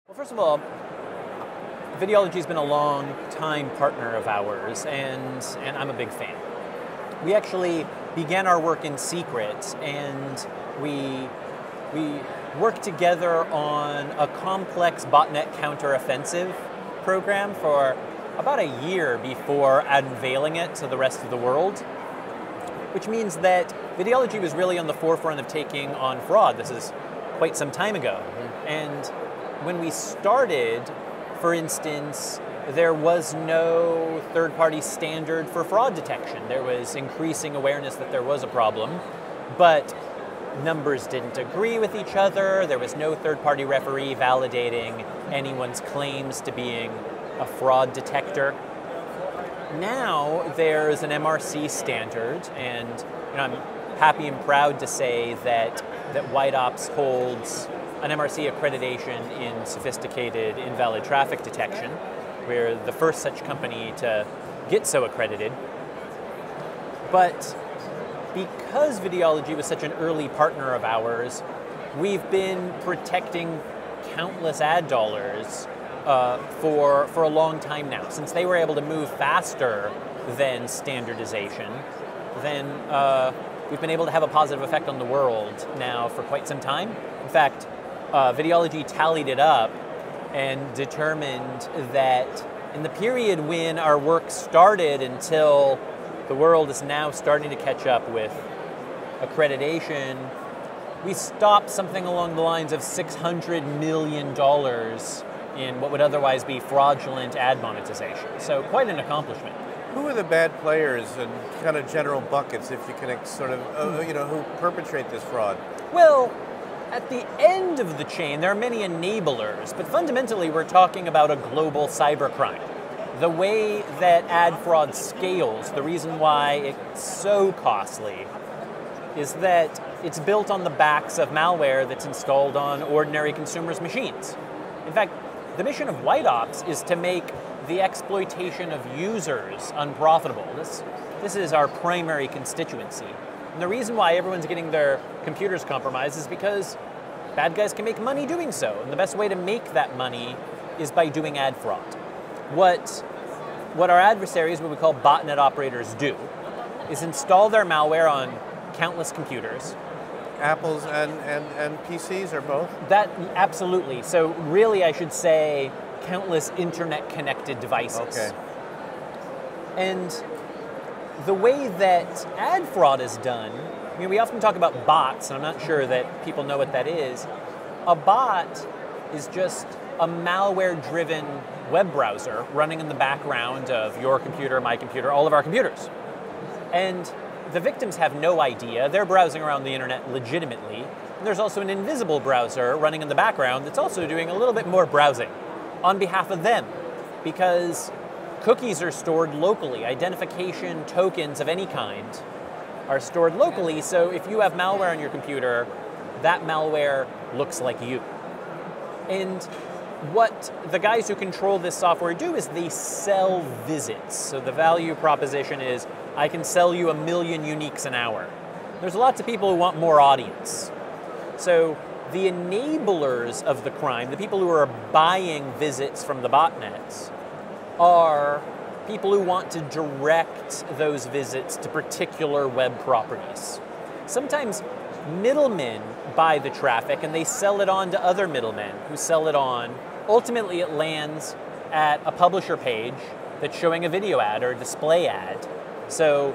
Well, first of all, Videology has been a long-time partner of ours, and I'm a big fan. We actually began our work in secret, and we worked together on a complex botnet counteroffensive program for about a year before unveiling it to the rest of the world, which means that Videology was really on the forefront of taking on fraud. This is quite some time ago. And when we started, for instance, there was no third-party standard for fraud detection. There was increasing awareness that there was a problem, but numbers didn't agree with each other. There was no third-party referee validating anyone's claims to being a fraud detector. Now there's an MRC standard, and I'm happy and proud to say that White Ops holds an MRC accreditation in sophisticated invalid traffic detection. We're the first such company to get so accredited. But because Videology was such an early partner of ours, we've been protecting countless ad dollars for a long time now. Since they were able to move faster than standardization, then we've been able to have a positive effect on the world now for quite some time. In fact, Videology tallied it up and determined that in the period when our work started until the world is now starting to catch up with accreditation, we stopped something along the lines of $600 million in what would otherwise be fraudulent ad monetization. So quite an accomplishment. Who are the bad players and kind of general buckets, if you can sort of, who perpetrate this fraud? Well, at the end of the chain, there are many enablers, but fundamentally we're talking about a global cybercrime. The way that ad fraud scales, the reason why it's so costly, is that it's built on the backs of malware that's installed on ordinary consumers' machines. In fact, the mission of White Ops is to make the exploitation of users unprofitable. This is our primary constituency. And the reason why everyone's getting their computers compromised is because bad guys can make money doing so. And the best way to make that money is by doing ad fraud. What our adversaries, what we call botnet operators, do is install their malware on countless computers. Apples and PCs, or both? That, absolutely. So really I should say countless internet-connected devices. Okay. And the way that ad fraud is done, we often talk about bots, and I'm not sure that people know what that is. A bot is just a malware-driven web browser running in the background of your computer, my computer, all of our computers. And the victims have no idea. They're browsing around the internet legitimately. And there's also an invisible browser running in the background that's also doing a little bit more browsing on behalf of them, because cookies are stored locally. Identification tokens of any kind are stored locally, so if you have malware on your computer, that malware looks like you. And what the guys who control this software do is they sell visits. So the value proposition is, I can sell you 1 million uniques an hour. There's lots of people who want more audience. So the enablers of the crime, the people who are buying visits from the botnets, are people who want to direct those visits to particular web properties. Sometimes middlemen buy the traffic and they sell it on to other middlemen who sell it on. Ultimately, it lands at a publisher page that's showing a video ad or a display ad. So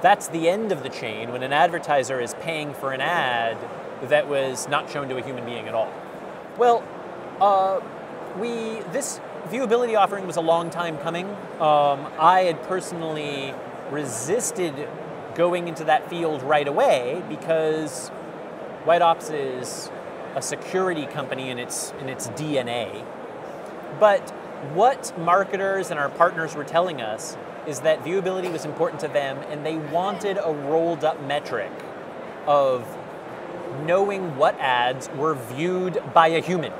that's the end of the chain when an advertiser is paying for an ad that was not shown to a human being at all. Well, this viewability offering was a long time coming. I had personally resisted going into that field right away because White Ops is a security company in its DNA. But what marketers and our partners were telling us is that viewability was important to them, and they wanted a rolled up metric of knowing what ads were viewed by a human.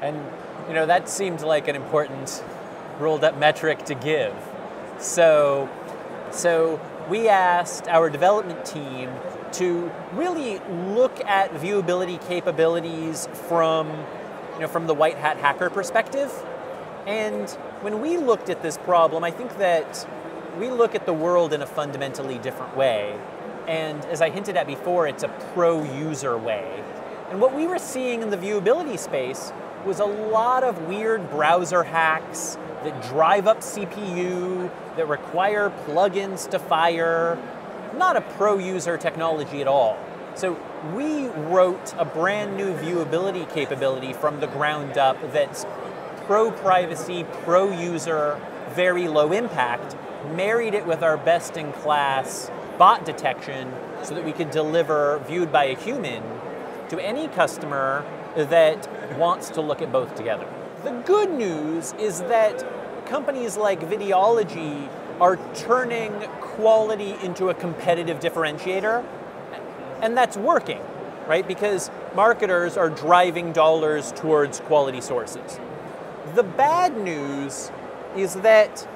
And that seemed like an important rolled up metric to give. So we asked our development team to really look at viewability capabilities from from the white hat hacker perspective. And when we looked at this problem, I think that we look at the world in a fundamentally different way. And as I hinted at before, it's a pro-user way. And what we were seeing in the viewability space was a lot of weird browser hacks that drive up CPU, that require plugins to fire, not a pro-user technology at all. So we wrote a brand new viewability capability from the ground up that's pro-privacy, pro-user, very low impact, married it with our best-in-class bot detection so that we could deliver viewed by a human to any customer that wants to look at both together. The good news is that companies like Videology are turning quality into a competitive differentiator, and that's working, right? Because marketers are driving dollars towards quality sources. The bad news is that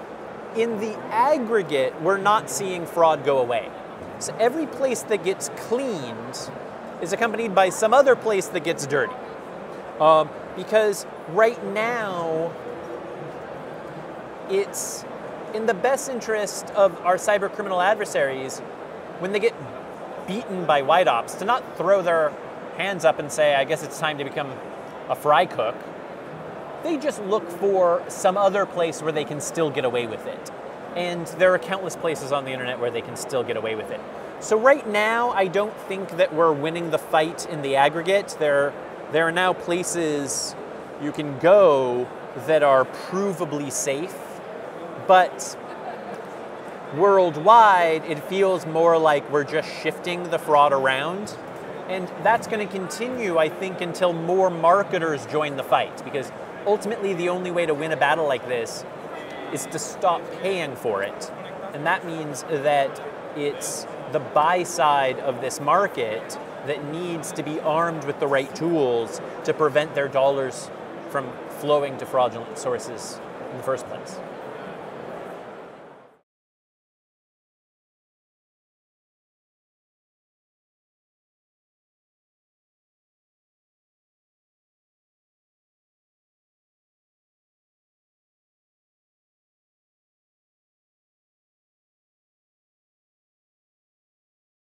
in the aggregate, we're not seeing fraud go away. So every place that gets cleaned is accompanied by some other place that gets dirty. Because right now, it's in the best interest of our cyber criminal adversaries, when they get beaten by white ops, to not throw their hands up and say, I guess it's time to become a fry cook. They just look for some other place where they can still get away with it. And there are countless places on the internet where they can still get away with it. So right now, I don't think that we're winning the fight in the aggregate. There are now places you can go that are provably safe, but worldwide, it feels more like we're just shifting the fraud around. And that's going to continue, I think, until more marketers join the fight, because ultimately, the only way to win a battle like this is to stop paying for it. And that means that it's the buy side of this market that needs to be armed with the right tools to prevent their dollars from flowing to fraudulent sources in the first place.